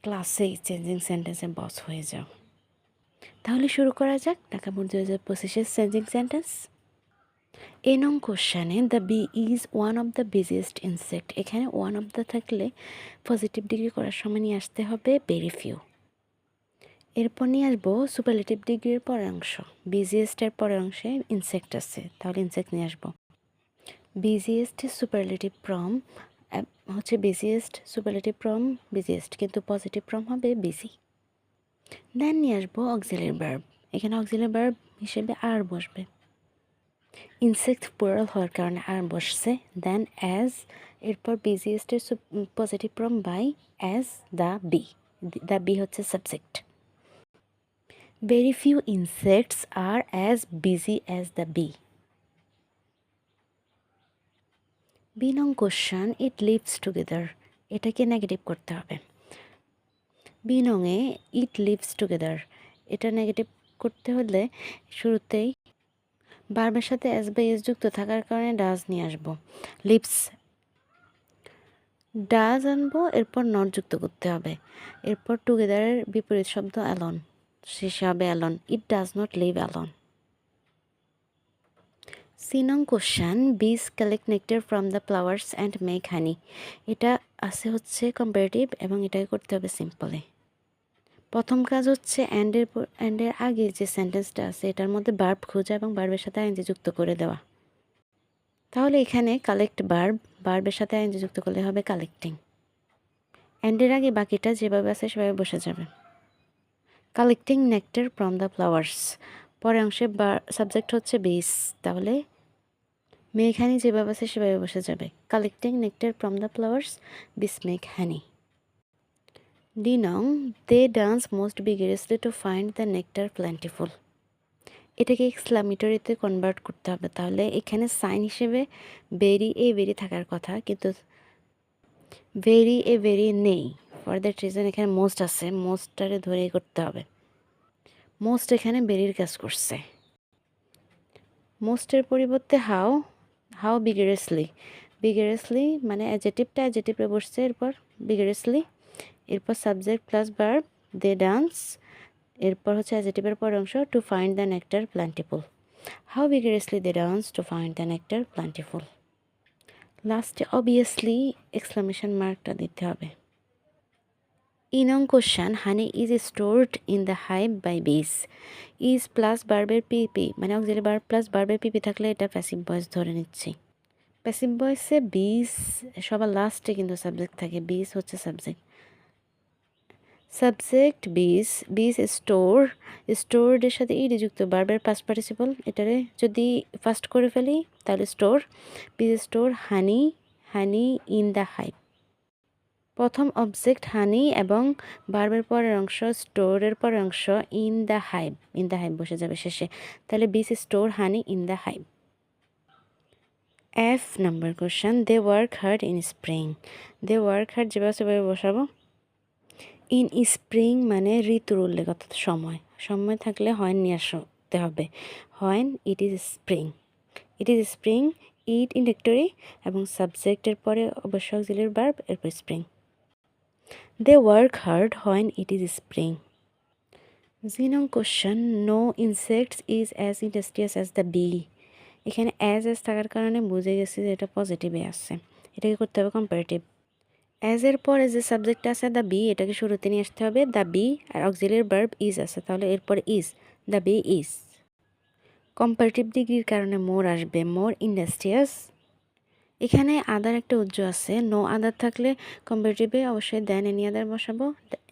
ক্লাসে চেঞ্জিং সেন্টেন্সের বস হয়ে যাও। তাহলে শুরু করা যাক Dhaka board 2025 changing sentence. A নং কোশ্চেনে the bee is one of the biggest insect. এখানে ওয়ান অফ দ্য থাকলে পজিটিভ ডিগ্রি করার সময় নিয়ে আসতে হবে ভেরি ফিউ। এরপর নিয়ে আসবো সুপারলেটিভ ডিগ্রির পরের অংশ। বিজিয়েস্টের পরের অংশে ইনসেক্ট আছে, তাহলে ইনসেক্ট নিয়ে আসবো। বিজিয়েস্ট সুপারলেটিভ ফ্রম হচ্ছে বিজিয়েস্ট সুপারলেটিভ ফ্রম বিজিয়েস্ট, কিন্তু পজিটিভ ফ্রম হবে বিজি। দেন নিয়ে আসবো অক্সিলারি ভার্ব। এখানে অক্সিলারি ভার্ব হিসেবে আর বসবে। ইনসেক্ট প্লুরাল হওয়ার কারণে আর বসছে। দেন অ্যাজ, এরপর বিজিয়েস্টের positive from by, as the bee. The bee হচ্ছে subject. Very few insects are as busy as the bee. B নং কোশ্চেন ইট লিভস টুগেদার, এটাকে নেগেটিভ করতে হবে। বি নংয়ে ইট লিভস টুগেদার, এটা নেগেটিভ করতে হলে শুরুতেই ভার্বের সাথে এস বা এস যুক্ত থাকার কারণে ডাজ নিয়ে আসবো। লিভস ডাজ আনবো, এরপর নট যুক্ত করতে হবে। এরপর টুগেদারের বিপরীত শব্দ অ্যালন, শেষে হবে alone. It does not live alone. C নং question bees collect nectar from the flowers and make honey. এটা আছে হচ্ছে কম্পারেটিভ এবং এটাকে করতে হবে সিম্পলে। প্রথম কাজ হচ্ছে অ্যান্ডের আগে যে সেন্টেন্সটা আছে এটার মধ্যে ভার্ব খোঁজা এবং ভার্বের সাথে আইএনজি যুক্ত করে দেওয়া। তাহলে এখানে কালেক্ট ভার্বের সাথে আইএনজি যুক্ত করলে হবে কালেক্টিং। অ্যান্ডের আগে বাকিটা যেভাবে আছে সেভাবে বসে যাবে। Collecting nectar from the flowers, পরে অংশে সাবজেক্ট হচ্ছে বিস, তাহলে মেক হানি যেভাবে আছে সেভাবে বসে যাবে। Collecting nectar from the flowers, bees make honey. D নং they dance most vigorously to find the nectar plentiful. এটাকে এক্সক্লামেটরিতে কনভার্ট করতে হবে। তাহলে এখানে সাইন হিসেবে ভেরি এ ভেরি থাকার কথা, কিন্তু ভেরি এ ভেরি নেই। ফর দ্যাট রিজন এখানে মোস্ট আছে, মোস্টটারে ধরেই করতে হবে। মোস্ট এখানে ভেরির কাজ করছে। মোস্টের পরিবর্তে হাউ বিগেরাসলি মানে অ্যাডজেটিভটা অ্যাডজেটিভে বসছে, এরপর বিগেরাসলি, এরপর subject plus verb they dance, এরপর হচ্ছে অ্যাডজেটিভের পর অংশ to find the nectar plentiful. How vigorously they dance to find the nectar plentiful. লাস্টে অবভিয়াসলি এক্সক্লামেশন মার্কটা দিতে হবে। ইনং question honey is stored in the hive by bees. Is plus ভার্বের পিপি মানে অক্সিলারি ভার্ব প্লাস ভার্বের পিপি থাকলে এটা প্যাসিভ ভয়েস ধরে নিচ্ছি। প্যাসিভ ভয়েসে বিস সবার লাস্টে কিন্তু সাবজেক্ট থাকে, বিস হচ্ছে সাবজেক্ট। সাবজেক্ট বিস স্টোরডের সাথে ইডি যুক্ত ভার্বের পাস্ট পার্টিসিপল, এটারে যদি ফার্স্ট করে ফেলি তাহলে স্টোর, বিস store honey in the hive. প্রথম অবজেক্ট হানি এবং ভার্বের পরের অংশ স্টোরের পরের অংশ ইন দ্য হাইভ বসে যাবে শেষে, তাহলে bees store honey in the hive. F number question they work hard in spring. They work hard যেভাবে বসাবো। ইন স্প্রিং মানে ঋতুর উল্লেখ, অর্থাৎ সময় থাকলে হয় নিয়ে আসতে হবে। হয় ইট ইজ স্প্রিং, ইট ইন্ডেক্টরি এবং সাবজেক্টের পরে অবশ্যই অক্সিলারি ভার্ব, এরপর spring. They work hard when it is spring. G নং question no insects is as industrious as the bee. এখানে অ্যাজ থাকার কারণে বুঝে গেছি যে এটা পজিটিভে আসছে, এটাকে করতে হবে কম্পারেটিভ। অ্যাজের পরে যে সাবজেক্ট আছে দ্য বি, এটাকে শুরুতে নিয়ে আসতে হবে দ্য বি, আর অক্সিলারি ভার্ব ইজ আছে, তাহলে এরপরে is, the bee is. Comparative ডিগ্রির কারণে মোর আসবে, মোর ইন্ডাস্ট্রিয়াস। এখানে আদার একটা উজ্জ আছে, নো আদার থাকলে কম্পারেটিভে অবশ্যই দেন এনি আদার বসাবো,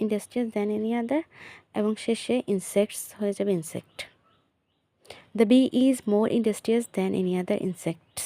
ইন্ডাস্ট্রিয়াস দেন এনি আদার, এবং শেষে ইনসেক্টস হয়ে যাবে insect. The bee is more industrious than any other insects.